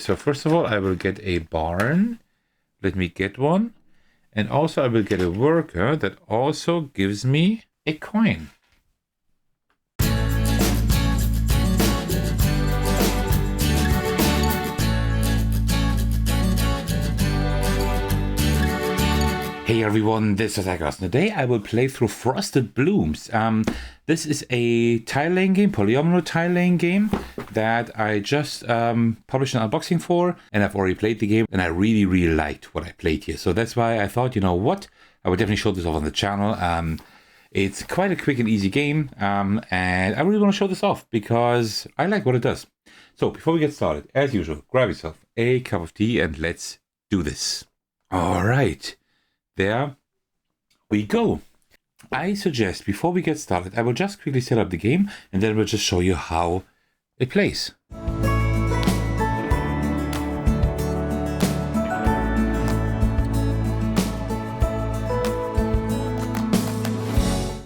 So first of all, I will get a barn. Let me get one. And also I will get a worker that also gives me a coin. Hey everyone, this is Thecos. Today I will play through Frosted Blooms. This is a tile laying game, polyomino tile laying game that I just published an unboxing for, and I've already played the game and I really liked what I played here. So that's why I thought, you know what, I would definitely show this off on the channel. It's quite a quick and easy game, and I really want to show this off because I like what it does. So before we get started, as usual, grab yourself a cup of tea and let's do this. All right. There we go. I suggest before we get started, I will just quickly set up the game and then we'll just show you how it plays.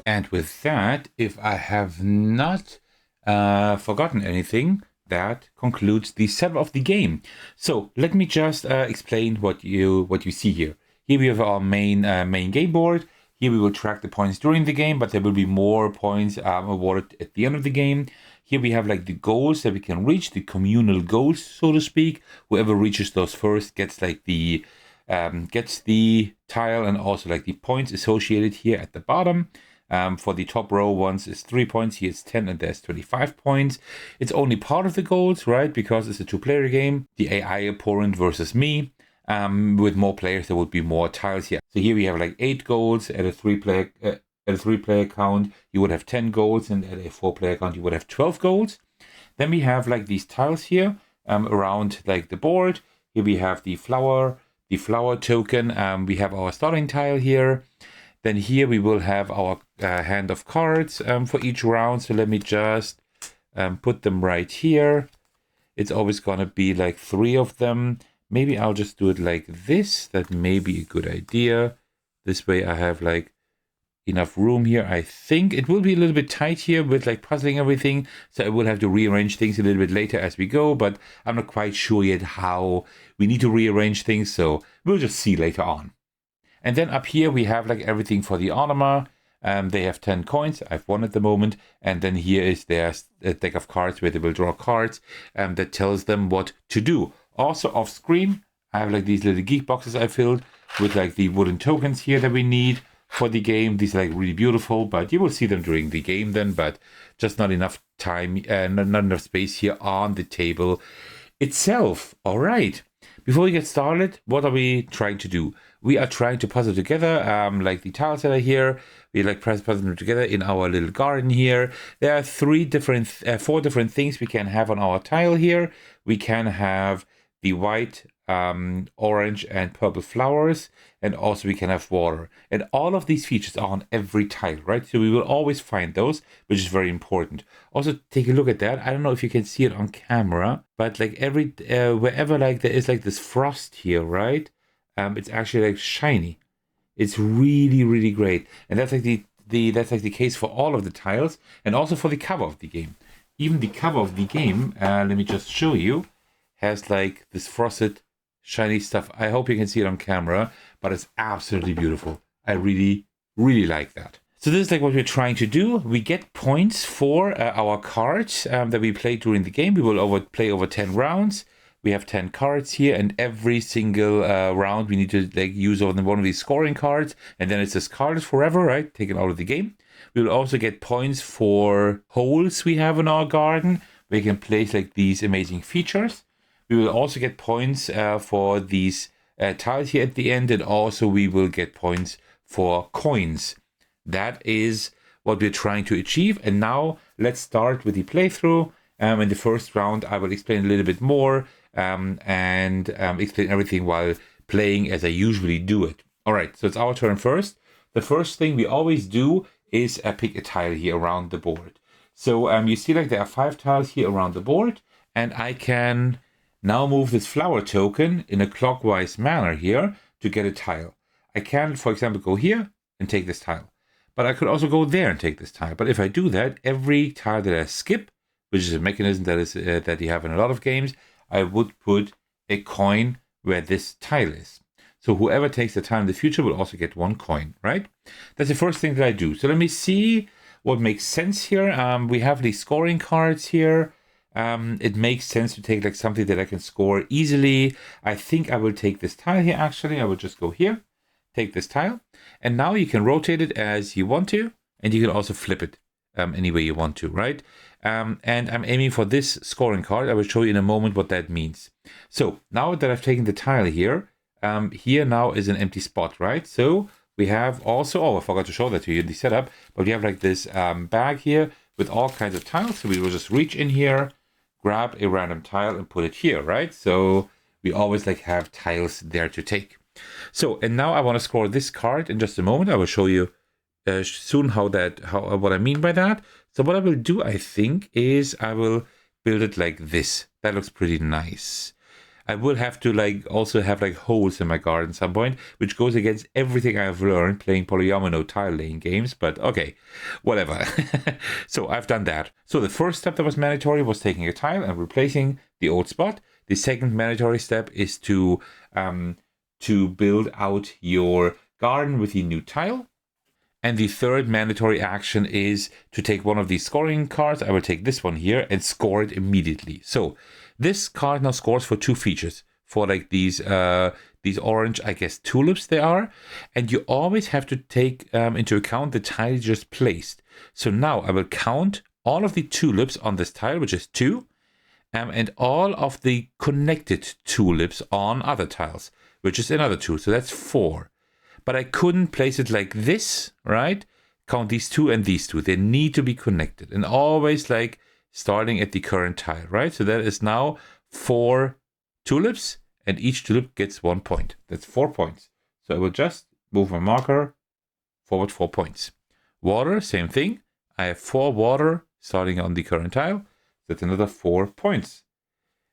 And with that, if I have not forgotten anything, that concludes the setup of the game. So let me just explain what you see here. Here we have our main game board. Here we will track the points during the game, but there will be more points awarded at the end of the game. Here we have like the goals that we can reach, the communal goals, so to speak. Whoever reaches those first gets like the tile and also like the points associated here at the bottom. For the top row ones is 3 points, here it's 10 and there's 25 points. It's only part of the goals, right? Because it's a two-player game. The AI opponent versus me. With more players, there would be more tiles here. So here we have like 8 goals at a three-player count. You would have 10 goals, and at a 4-player count, you would have 12 goals. Then we have like these tiles here around like the board. Here we have the flower token. We have our starting tile here. Then here we will have our hand of cards for each round. So let me just put them right here. It's always gonna be like 3 of them. Maybe I'll just do it like this. That may be a good idea. This way I have like enough room here. I think it will be a little bit tight here with like puzzling everything. So I will have to rearrange things a little bit later as we go, but I'm not quite sure yet how we need to rearrange things. So we'll just see later on. And then up here we have like everything for the Anima. They have 10 coins. I've 1 at the moment. And then here is their deck of cards where they will draw cards that tells them what to do. Also off screen, I have like these little geek boxes I filled with like the wooden tokens here that we need for the game. These are like really beautiful, but you will see them during the game then, but just not enough time, not enough space here on the table itself. All right. Before we get started, what are we trying to do? We are trying to puzzle together, like the tiles that are here. We like puzzle them together in our little garden here. There are 4 different things we can have on our tile here. We can have the white, orange, and purple flowers, and also we can have water. And all of these features are on every tile, right? So we will always find those, which is very important. Also, take a look at that. I don't know if you can see it on camera, but like wherever like there is like this frost here, right? It's actually like shiny. It's really great, and that's like that's like the case for all of the tiles, and also for the cover of the game. Even the cover of the game, let me just show you, has like this frosted shiny stuff. I hope you can see it on camera, but it's absolutely beautiful. I really like that. So this is like what we're trying to do. We get points for our cards that we play during the game. We will play over 10 rounds. We have 10 cards here, and every single round we need to like use one of these scoring cards, and then it says cards forever, right? Taken out of the game. We will also get points for holes we have in our garden. We can place like these amazing features. We will also get points for these tiles here at the end, and also we will get points for coins. That is what we're trying to achieve. And now let's start with the playthrough. In the first round, I will explain a little bit more and explain everything while playing as I usually do it. All right, so it's our turn first. The first thing we always do is pick a tile here around the board. So you see like there are 5 tiles here around the board, and I can now move this flower token in a clockwise manner here to get a tile. I can, for example, go here and take this tile, but I could also go there and take this tile. But if I do that, every tile that I skip, which is a mechanism that is that you have in a lot of games, I would put a coin where this tile is. So whoever takes the tile in the future will also get 1 coin, right? That's the first thing that I do. So let me see what makes sense here. We have these scoring cards here. It makes sense to take like something that I can score easily. I think I will take this tile here, actually. I will just go here, take this tile. And now you can rotate it as you want to. And you can also flip it any way you want to, right? And I'm aiming for this scoring card. I will show you in a moment what that means. So now that I've taken the tile here, here now is an empty spot, right? So we have also, oh, I forgot to show that to you in the setup, but we have like this bag here with all kinds of tiles. So we will just reach in here, grab a random tile and put it here, right? So we always like have tiles there to take. So, and now I want to score this card in just a moment. I will show you soon what I mean by that. So what I will do, I think, is I will build it like this. That looks pretty nice. I will have to like also have like holes in my garden at some point, which goes against everything I've learned playing polyomino tile laying games, but okay, whatever. So I've done that. So the first step that was mandatory was taking a tile and replacing the old spot. The second mandatory step is to build out your garden with the new tile. And the third mandatory action is to take one of these scoring cards. I will take this one here and score it immediately. So this card now scores for 2 features, for like these orange, I guess, tulips they are. And you always have to take into account the tile you just placed. So now I will count all of the tulips on this tile, which is 2, and all of the connected tulips on other tiles, which is another 2. So that's 4. But I couldn't place it like this, right? Count these 2 and these 2. They need to be connected. And always like starting at the current tile, right? So that is now 4 tulips, and each tulip gets 1 point. That's 4 points. So I will just move my marker forward 4 points. Water, same thing. I have 4 water starting on the current tile. That's another 4 points.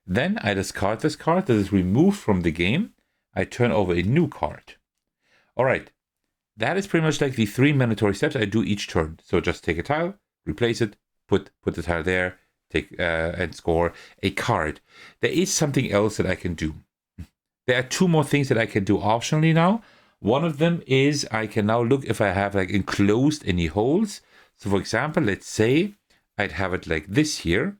Then I discard this card that is removed from the game. I turn over a new card. All right, that is pretty much like the 3 mandatory steps I do each turn. So just take a tile, replace it, put the tile there, take and score a card. There is something else that I can do. There are 2 more things that I can do optionally now. One of them is I can now look if I have like enclosed any holes. So for example, let's say I'd have it like this here.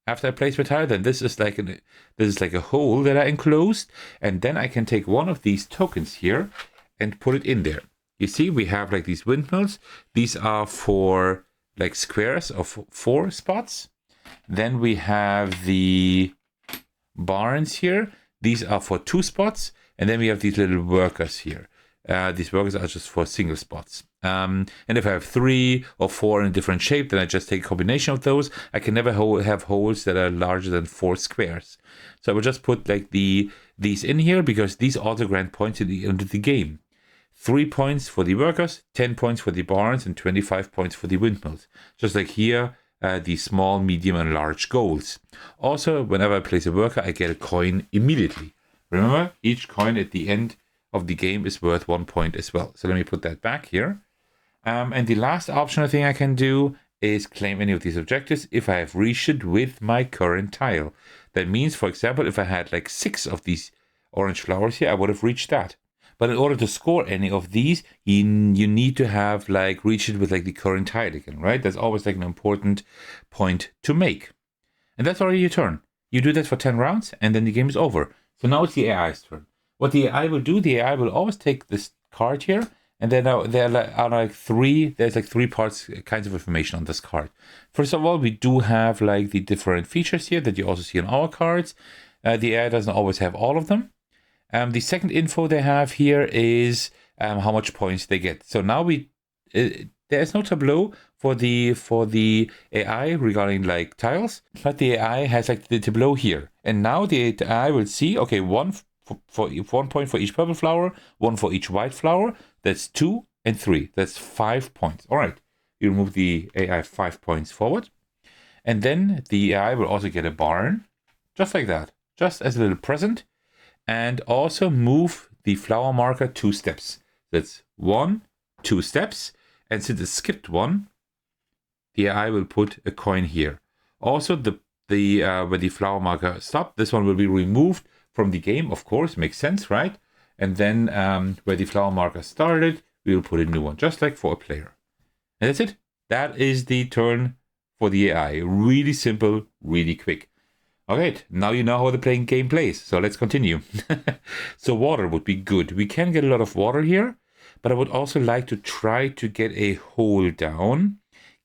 After I place my tile, then this is like a hole that I enclosed, and then I can take one of these tokens here and put it in there. You see, we have like these windmills. These are for like squares of 4 spots. Then we have the barns here. These are for 2 spots. And then we have these little workers here. These workers are just for single spots. And if I have 3 or 4 in a different shape, then I just take a combination of those. I can never have holes that are larger than 4 squares. So I will just put like these in here because these auto grant points into the game. 3 points for the workers, 10 points for the barns, and 25 points for the windmills. Just like here, the small, medium, and large goals. Also, whenever I place a worker, I get a coin immediately. Remember, each coin at the end of the game is worth 1 point as well. So let me put that back here. And the last optional thing I can do is claim any of these objectives if I have reached it with my current tile. That means, for example, if I had like 6 of these orange flowers here, I would have reached that. But in order to score any of these, you need to have like reached it with like the current tile again, right? That's always like an important point to make. And that's already your turn. You do that for 10 rounds and then the game is over. So now it's the AI's turn. What the AI will do, the AI will always take this card here, and then there are like 3 parts, kinds of information on this card. First of all, we do have like the different features here that you also see on our cards. The AI doesn't always have all of them. The second info they have here is how much points they get. So now there is no tableau for the AI regarding like tiles, but the AI has like the tableau here. And now the AI will see, okay, 1 point for each purple flower, 1 for each white flower. That's 2 and 3. That's 5 points. All right, you move the AI 5 points forward, and then the AI will also get a barn, just like that, just as a little present. And also move the flower marker 2 steps. That's 1, 2 steps. And since it skipped 1, the AI will put a coin here. Also, where the flower marker stopped, this one will be removed from the game, of course, makes sense, right? And then where the flower marker started, we will put a new one, just like for a player. And that's it. That is the turn for the AI. Really simple, really quick. Okay, now you know how the playing game plays, so let's continue. So water would be good. We can get a lot of water here, but I would also like to try to get a hole down.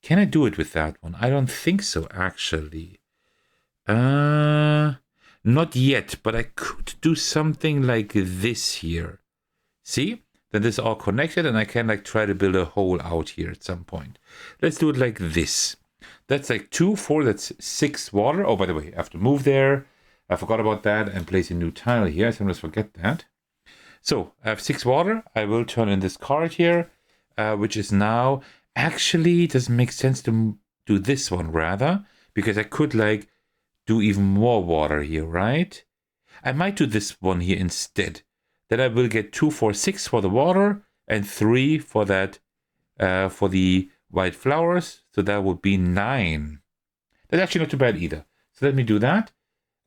Can I do it with that one? I don't think so, actually. Not yet, but I could do something like this here. See? Then this is all connected, and I can like try to build a hole out here at some point. Let's do it like this. That's like 2, 4, that's 6 water. Oh, by the way, I have to move there. I forgot about that and place a new tile here. I sometimes forget that. So I have 6 water. I will turn in this card here, which is now... Actually, it doesn't make sense to do this one rather, because I could like do even more water here, right? I might do this one here instead. Then I will get 2, 4, 6 for the water and 3 for that, for the white flowers. So that would be 9. That's actually not too bad either. So let me do that.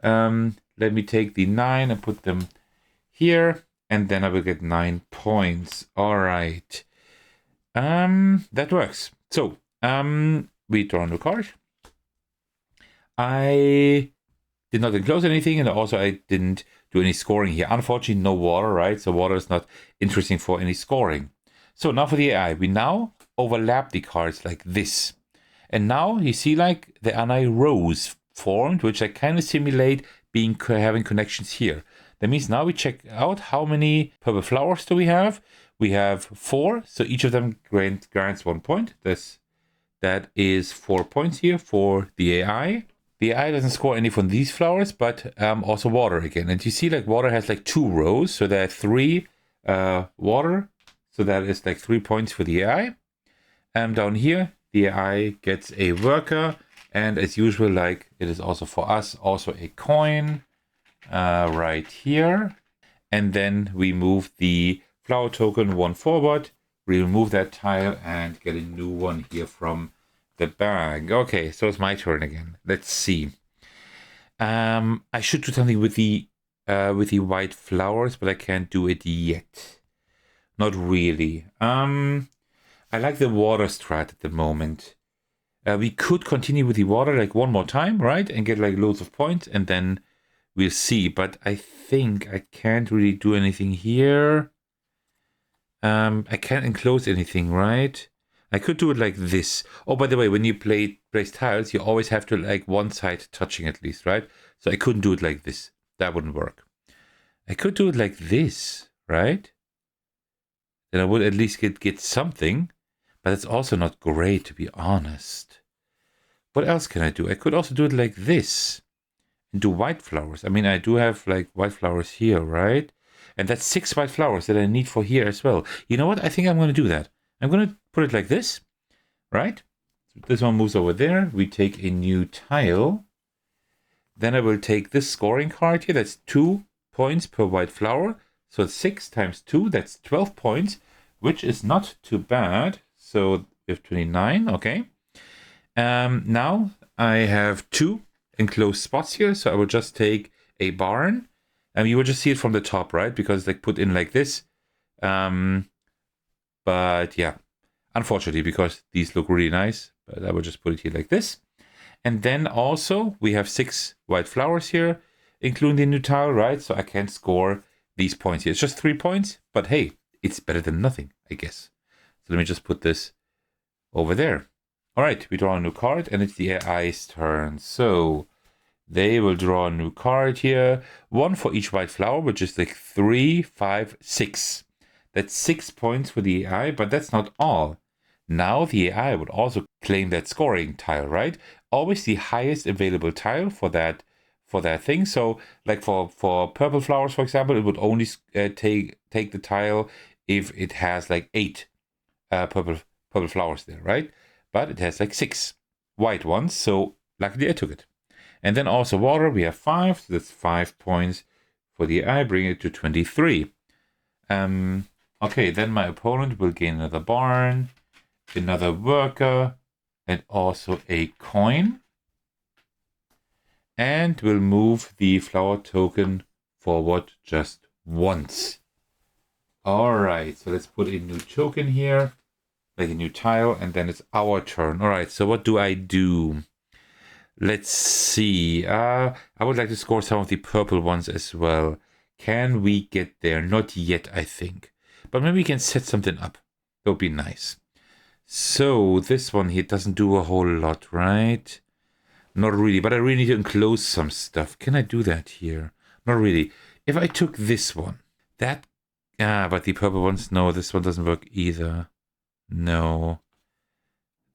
Let me take the 9 and put them here, and then I will get 9 points. All right. That works. So, we draw a new card. I did not enclose anything, and also I didn't do any scoring here. Unfortunately, no water, right? So water is not interesting for any scoring. So now for the AI, we now overlap the cards like this. And now you see like the AI rows formed, which I kind of simulate having connections here. That means now we check out how many purple flowers do we have. We have 4, so each of them grants 1 point. That is 4 points here for the AI. The AI doesn't score any from these flowers, but also water again. And you see like water has like 2 rows, so there are 3 water. So that is like 3 points for the AI. Down here, the AI gets a worker. And as usual, like it is also for us, also a coin right here. And then we move the flower token 1 forward, remove that tile and get a new one here from the bag. Okay, so it's my turn again. Let's see. I should do something with the white flowers, but I can't do it yet. Not really. I like the water strat at the moment. We could continue with the water like one more time, right? And get like loads of points, and then we'll see. But I think I can't really do anything here. I can't enclose anything, right? I could do it like this. Oh, by the way, when you place tiles, you always have to like one side touching at least, right? So I couldn't do it like this. That wouldn't work. I could do it like this, right? Then I would at least get something, but it's also not great, to be honest. What else can I do? I could also do it like this and do white flowers. I mean, I do have like white flowers here, right? And that's 6 white flowers that I need for here as well. You know what? I think I'm going to do that. I'm going to put it like this, right? So this one moves over there. We take a new tile. Then I will take this scoring card here. That's 2 points per white flower. So 6 times 2, that's 12 points, which is not too bad. So we have 29, okay. Now I have 2 enclosed spots here. So I will just take a barn. And you will just see it from the top, right? Because it's like put in like this. But yeah, unfortunately, because these look really nice. But I will just put it here like this. And then also we have 6 white flowers here, including the new tile, right? So I can score these points here. It's just 3 points, but hey, it's better than nothing, I guess. So let me just put this over there. All right, we draw a new card and it's the AI's turn. So they will draw a new card here. 1 for each white flower, which is like 3, 5, 6. That's 6 points for the AI, but that's not all. Now the AI would also claim that scoring tile, right? Always the highest available tile for that thing. So like for purple flowers, for example, it would only take the tile if it has like 8 purple flowers there, right? But it has like 6 white ones, so luckily I took it. And then also water, we have 5, so that's 5 points for the AI, bring it to 23. Okay, then my opponent will gain another barn, another worker, and also a coin. And we'll move the flower token forward just once. All right, so let's put a new token here, like a new tile, and then it's our turn. All right, so what do I do? Let's see. I would like to score some of the purple ones as well. Can we get there? Not yet, I think. But maybe we can set something up. That would be nice. So this one here doesn't do a whole lot, right? Not really, but I really need to enclose some stuff. Can I do that here? Not really. If I took this one, that... but the purple ones, no, this one doesn't work either. No.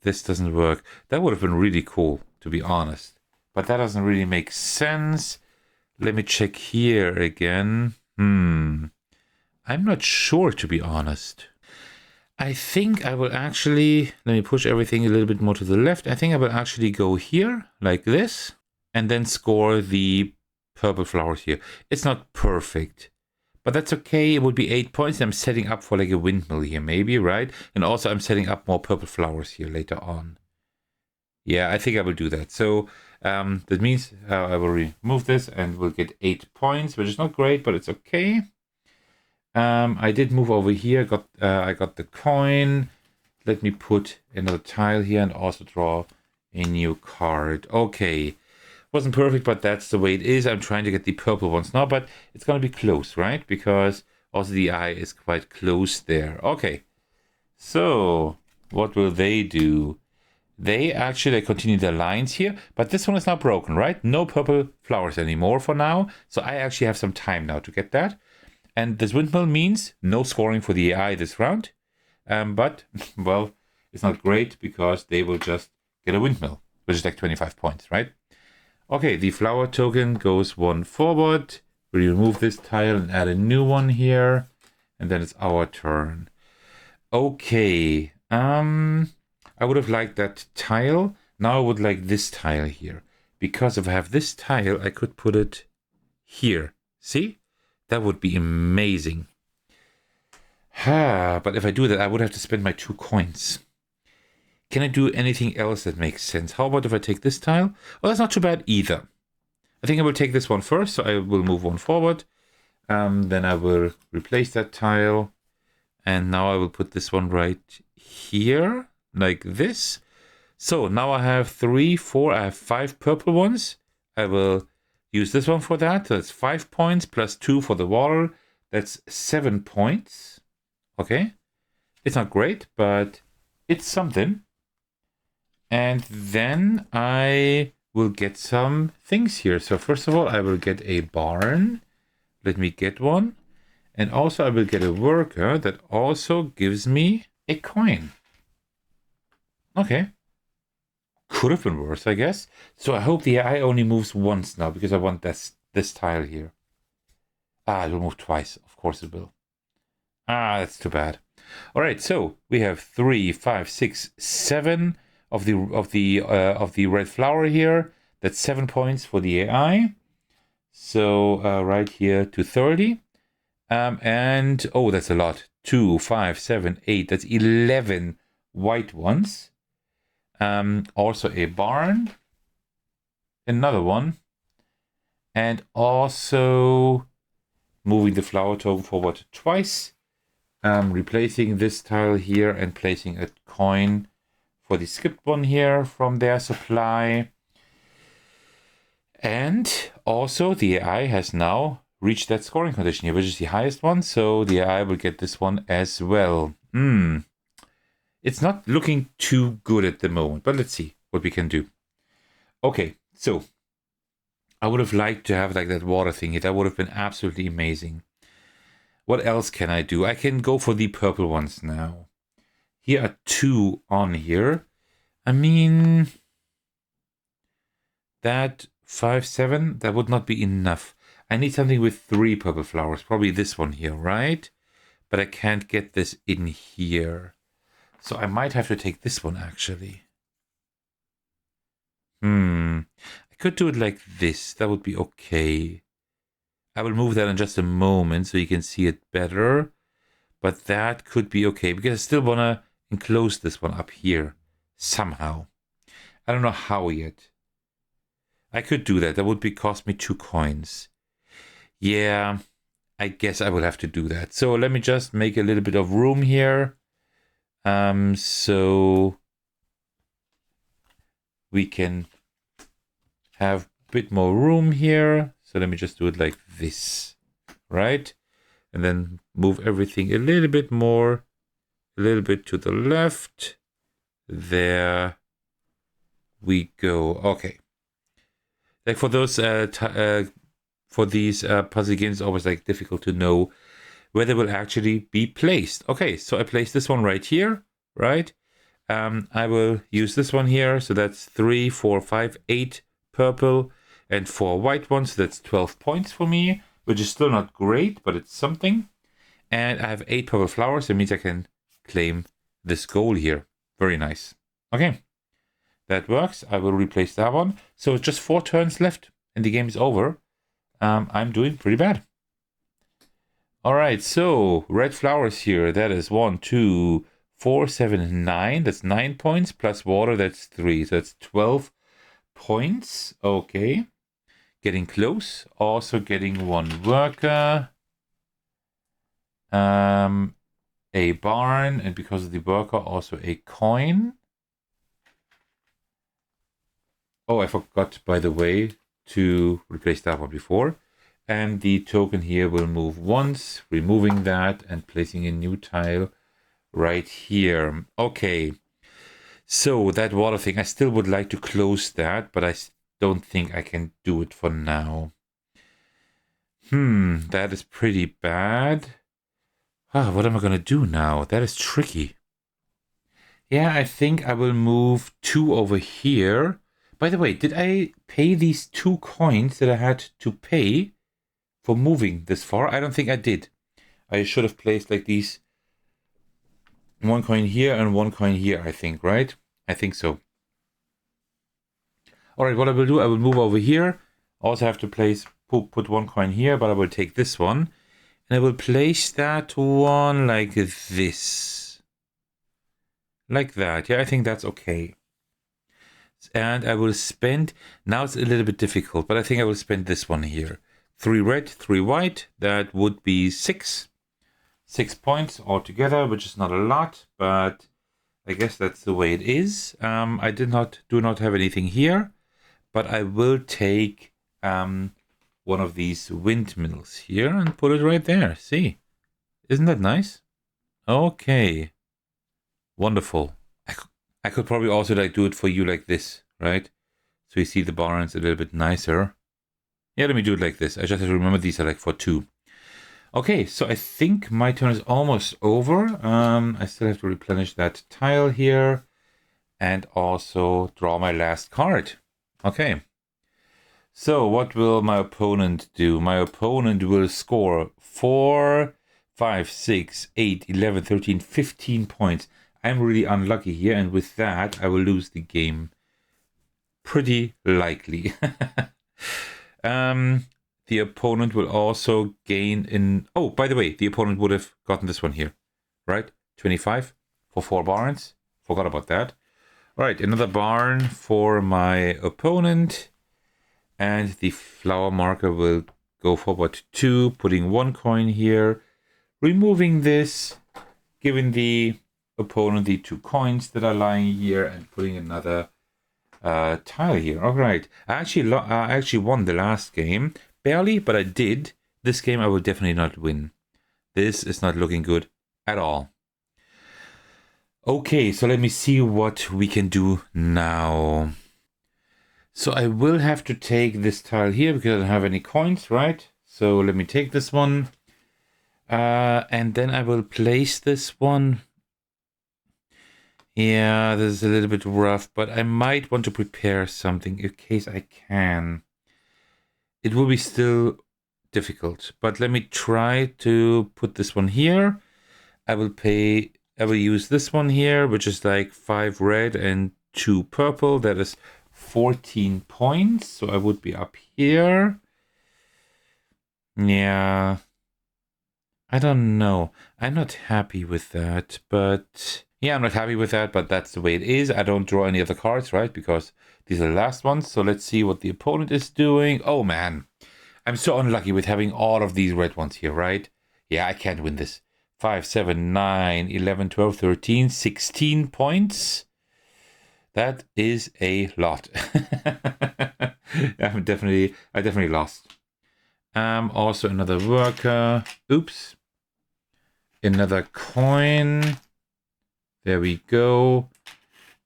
This doesn't work. That would have been really cool, to be honest. But that doesn't really make sense. Let me check here again. I'm not sure, to be honest. I think I will actually... Let me push everything a little bit more to the left. I think I will actually go here, like this. And then score the purple flowers here. It's not perfect. But that's okay. It would be 8 points. I'm setting up for like a windmill here, maybe, right? And also I'm setting up more purple flowers here later on. Yeah, I think I will do that. So that means I will remove this and we'll get 8 points, which is not great, but it's okay. I did move over here. I got the coin. Let me put another tile here and also draw a new card. Okay. Wasn't perfect, but that's the way it is. I'm trying to get the purple ones now, but it's going to be close, right? Because also the eye is quite close there. Okay. So what will they do? They actually continue their lines here, but this one is now broken, right? No purple flowers anymore for now. So I actually have some time now to get that. And this windmill means no scoring for the AI this round. But, well, it's not great because they will just get a windmill, which is like 25 points, right? Okay, the flower token goes one forward. We remove this tile and add a new one here. And then it's our turn. Okay. I would have liked that tile. Now I would like this tile here. Because if I have this tile, I could put it here. See? That would be amazing. But if I do that, I would have to spend my 2 coins. Can I do anything else that makes sense? How about if I take this tile? Well, that's not too bad either. I think I will take this one first, so I will move one forward. Then I will replace that tile. And now I will put this one right here, like this. So now I have 3, 4, I have 5 purple ones. I will use this one for that. So that's 5 points plus 2 for the water. That's 7 points. Okay. It's not great, but it's something. And then I will get some things here. So first of all, I will get a barn. Let me get one. And also I will get a worker that also gives me a coin. Okay. Could have been worse, I guess. So I hope the AI only moves once now because I want this tile here. It will move twice. Of course it will. That's too bad. All right, so we have 3, 5, 6, 7 of the red flower here. That's 7 points for the AI. So right here to 30. And oh, that's a lot. 2, 5, 7, 8. That's 11 white ones. Also a barn. Another one. And also moving the flower token forward twice. Replacing this tile here and placing a coin for the skipped one here from their supply. And also the AI has now reached that scoring condition here, which is the highest one. So the AI will get this one as well. It's not looking too good at the moment, but let's see what we can do. Okay, so I would have liked to have like that water thing here. That would have been absolutely amazing. What else can I do? I can go for the purple ones now. Here are 2 on here. I mean, that 5, 7, that would not be enough. I need something with 3 purple flowers. Probably this one here, right? But I can't get this in here. So I might have to take this one, actually. I could do it like this. That would be okay. I will move that in just a moment so you can see it better. But that could be okay. Because I still want to enclose this one up here. Somehow. I don't know how yet. I could do that. That would cost me 2 coins. Yeah, I guess I will have to do that. So let me just make a little bit of room here. So we can have a bit more room here. So let me just do it like this, right? And then move everything a little bit more, a little bit to the left. There we go. Okay. Like for those for these puzzle games, it's always like difficult to know where they will actually be placed. Okay, so I place this one right here, right? I will use this one here. So that's 3, 4, 5, 8 purple and 4 white ones. So that's 12 points for me, which is still not great, but it's something. And I have 8 purple flowers. That means I can claim this goal here. Very nice. Okay, that works. I will replace that one. So it's just 4 turns left and the game is over. I'm doing pretty bad. All right, so red flowers here. That is 1, 2, 4, 7, 9. That's 9 points plus water. That's 3. So that's 12 points. Okay, getting close. Also getting 1 worker. A barn, and because of the worker, also a coin. Oh, I forgot, by the way, to replace that one before. And the token here will move once, removing that and placing a new tile right here. Okay, so that water thing, I still would like to close that, but I don't think I can do it for now. That is pretty bad. What am I going to do now? That is tricky. Yeah, I think I will move 2 over here. By the way, did I pay these 2 coins that I had to pay for moving this far? I don't think I did. I should have placed like these 1 coin here and 1 coin here, I think, right? I think so. All right, what I will do, I will move over here. Also have to put 1 coin here, but I will take this one. And I will place that one like this. Like that. Yeah, I think that's okay. And I will spend, now it's a little bit difficult, but I think I will spend this one here. 3 red, 3 white. That would be 6. 6 points altogether, which is not a lot, but I guess that's the way it is. I do not have anything here, but I will take one of these windmills here and put it right there. See, isn't that nice? Okay, wonderful. I could probably also like do it for you like this, right? So you see the barns a little bit nicer. Yeah, let me do it like this. I just have to remember these are like for 2. Okay, so I think my turn is almost over. I still have to replenish that tile here and also draw my last card. Okay. So what will my opponent do? My opponent will score 4, 5, 6, 8, 11, 13, 15 points. I'm really unlucky here, and with that, I will lose the game. Pretty likely. The opponent will also gain in... Oh, by the way, the opponent would have gotten this one here, right? 25 for 4 barns. Forgot about that. All right, another barn for my opponent. And the flower marker will go forward 2, putting 1 coin here. Removing this, giving the opponent the 2 coins that are lying here and putting another tile here. All right, I actually won the last game. Barely, but I did. This game I will definitely not win. This is not looking good at all. Okay, so let me see what we can do now. So I will have to take this tile here because I don't have any coins, right? So let me take this one. And then I will place this one. Yeah, this is a little bit rough, but I might want to prepare something in case I can. It will be still difficult, but let me try to put this one here. I will use this one here, which is like 5 red and 2 purple. That is 14 points. So I would be up here. Yeah. I don't know. I'm not happy with that, but... Yeah, I'm not happy with that, but that's the way it is. I don't draw any other cards, right? Because these are the last ones. So let's see what the opponent is doing. Oh, man. I'm so unlucky with having all of these red ones here, right? Yeah, I can't win this. 5, 7, 9, 11, 12, 13, 16 points. That is a lot. I definitely lost. Also another worker. Oops. Another coin. There we go.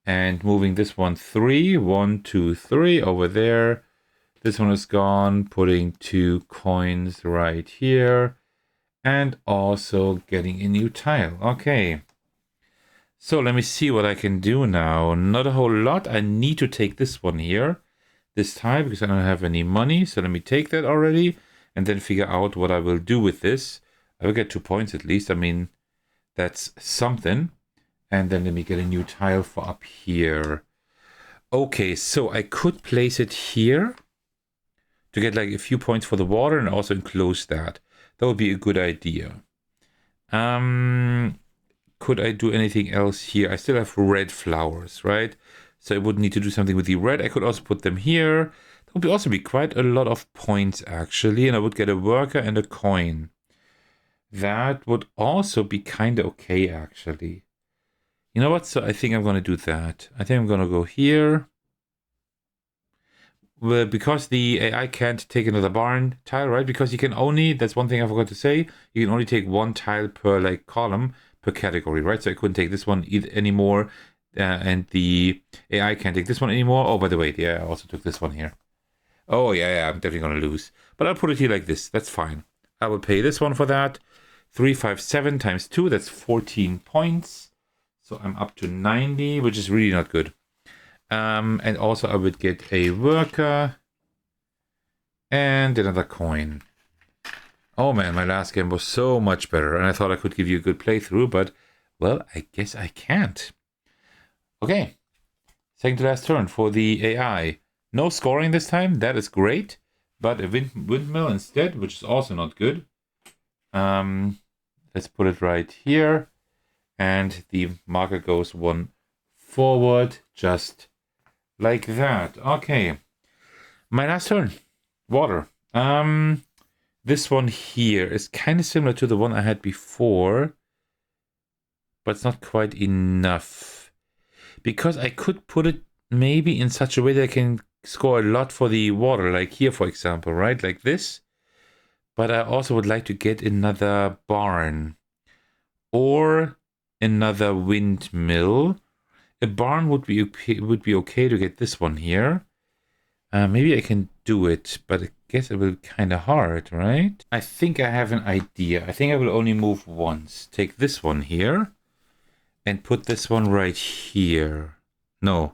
And moving this one 3. 1, 2, 3 over there. This one is gone. Putting 2 coins right here. And also getting a new tile. Okay. So let me see what I can do now. Not a whole lot. I need to take this one here this time because I don't have any money. So let me take that already and then figure out what I will do with this. I will get 2 points at least. I mean, that's something. And then let me get a new tile for up here. Okay, so I could place it here to get like a few points for the water and also enclose that. That would be a good idea. Could I do anything else here? I still have red flowers, right? So I would need to do something with the red. I could also put them here. That would also be quite a lot of points, actually. And I would get a worker and a coin. That would also be kind of okay, actually. You know what? So I think I'm going to do that. I think I'm going to go here. Well, because the AI can't take another barn tile, right? Because you can only, that's one thing I forgot to say, you can only take 1 tile per like column per category, right? So I couldn't take this one anymore, and the AI can't take this one anymore. Oh, by the way, yeah, I also took this one here. Oh, yeah, I'm definitely going to lose. But I'll put it here like this. That's fine. I will pay this one for that. 357 times 2, that's 14 points. So I'm up to 90, which is really not good. And also I would get a worker and another coin. Oh man, my last game was so much better, and I thought I could give you a good playthrough, but, well, I guess I can't. Okay, second to last turn for the AI. No scoring this time, that is great, but a windmill instead, which is also not good. Let's put it right here, and the marker goes 1 forward, just like that. Okay, my last turn, water. This one here is kind of similar to the one I had before, but it's not quite enough. Because I could put it maybe in such a way that I can score a lot for the water, like here, for example, right? Like this. But I also would like to get another barn or another windmill. A barn would be okay to get this one here. Maybe I can do it, but I guess it will be kind of hard, right? I think I have an idea. I think I will only move once. Take this one here and put this one right here. No,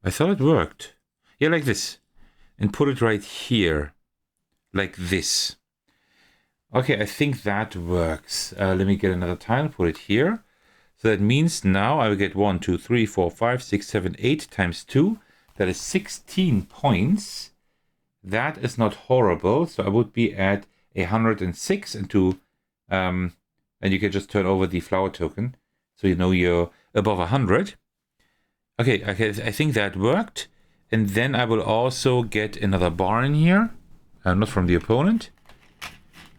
I thought it worked. Yeah, like this. And put it right here. Like this. Okay, I think that works. Let me get another tile, put it here. So that means now I will get 1, 2, 3, 4, 5, 6, 7, 8 times 2. That is 16 points. That is not horrible. So I would be at 106 and you can just turn over the flower token. So you know you're above 100. Okay, I think that worked. And then I will also get another barn here. Not from the opponent.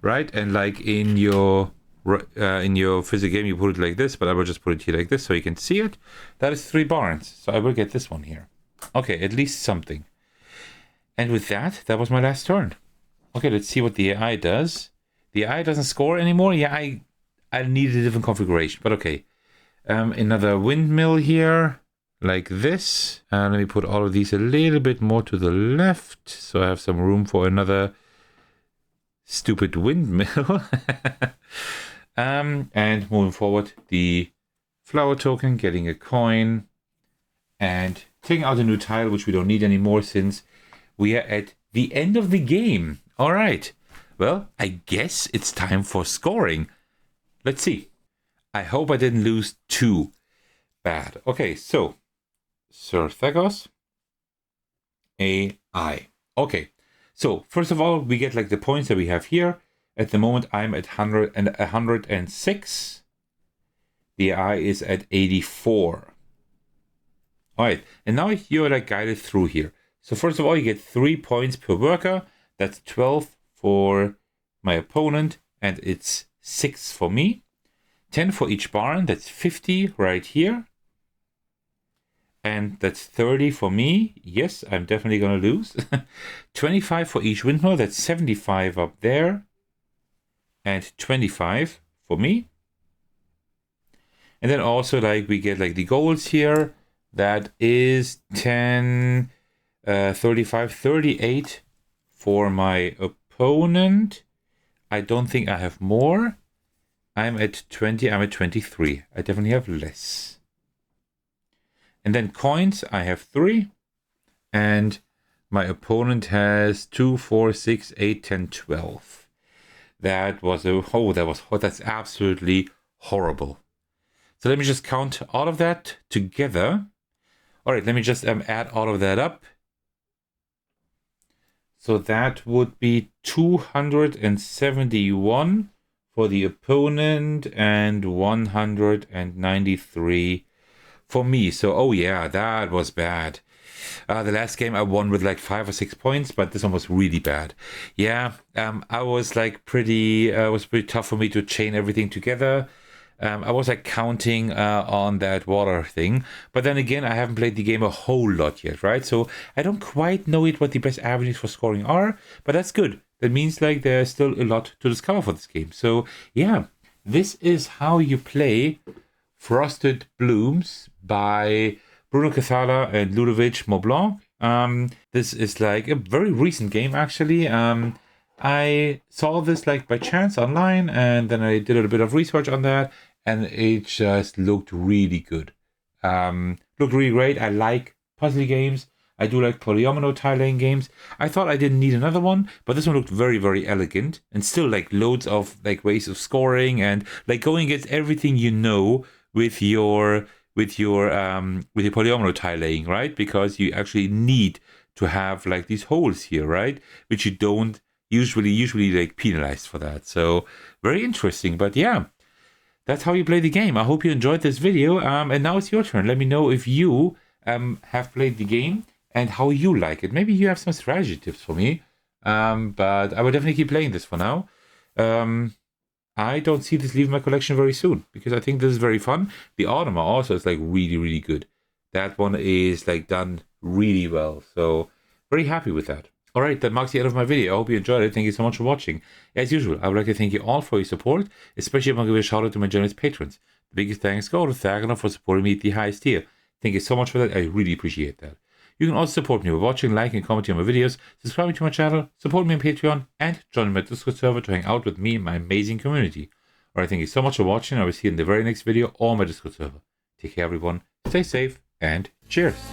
Right? And like in your physics game, you put it like this, but I will just put it here like this so you can see it. That is 3 barns. So I will get this one here. Okay, at least something. And with that, that was my last turn. Okay, let's see what the AI does. The AI doesn't score anymore. Yeah, I need a different configuration, but okay. Another windmill here, like this. Let me put all of these a little bit more to the left, so I have some room for another stupid windmill. And moving forward, the flower token, getting a coin, and taking out a new tile, which we don't need anymore since we are at the end of the game. All right. Well, I guess it's time for scoring. Let's see. I hope I didn't lose too bad. Okay, so Sir Thecos, AI. Okay, so first of all, we get like the points that we have here. At the moment, I'm at 106. The AI is at 84. All right, and now you're like guided through here. So first of all, you get 3 points per worker. That's 12 for my opponent, and it's 6 for me. 10 for each barn, that's 50 right here. And that's 30 for me. Yes, I'm definitely going to lose. 25 for each windmill, that's 75 up there. And 25 for me. And then also like we get like the goals here. That is 10, 35, 38 for my opponent. I don't think I have more. I'm at 20, I'm at 23. I definitely have less. And then coins, I have 3. And my opponent has 2, 4, 6, 8, 10, 12. That was that's absolutely horrible. So let me just count all of that together. All right, let me just add all of that up. So that would be 271 for the opponent and 193 for me. So, oh yeah, that was bad. The last game I won with like 5 or 6 points, but this one was really bad. Yeah, I was like it was pretty tough for me to chain everything together. I was like counting on that water thing, but then again, I haven't played the game a whole lot yet, right? So I don't quite know what the best avenues for scoring are, but that's good. That means like there's still a lot to discover for this game. So yeah, this is how you play Frosted Blooms by Bruno, Cathala and Ludovic, Maublanc. This is like a very recent game actually. I saw this like by chance online, and then I did a little bit of research on that, and it just looked really good. Looked really great. I like puzzle games. I do like polyomino tile-laying games. I thought I didn't need another one, but this one looked very, very elegant, and still like loads of like ways of scoring and like going against everything you know with your polyomino tile laying, right? Because you actually need to have like these holes here, right? Which you don't usually like penalized for that. So very interesting. But yeah, that's how you play the game. I hope you enjoyed this video. And now it's your turn. Let me know if you have played the game and how you like it. Maybe you have some strategy tips for me. But I will definitely keep playing this for now. I don't see this leaving my collection very soon because I think this is very fun. The Automa also is like really, really good. That one is like done really well. So very happy with that. All right, that marks the end of my video. I hope you enjoyed it. Thank you so much for watching. As usual, I would like to thank you all for your support, especially I want to give a shout out to my generous patrons. The biggest thanks go to Thecos for supporting me at the highest tier. Thank you so much for that. I really appreciate that. You can also support me by watching, liking, and commenting on my videos, subscribing to my channel, support me on Patreon, and join my Discord server to hang out with me and my amazing community. Alright, thank you so much for watching. I will see you in the very next video or my Discord server. Take care, everyone. Stay safe, and cheers.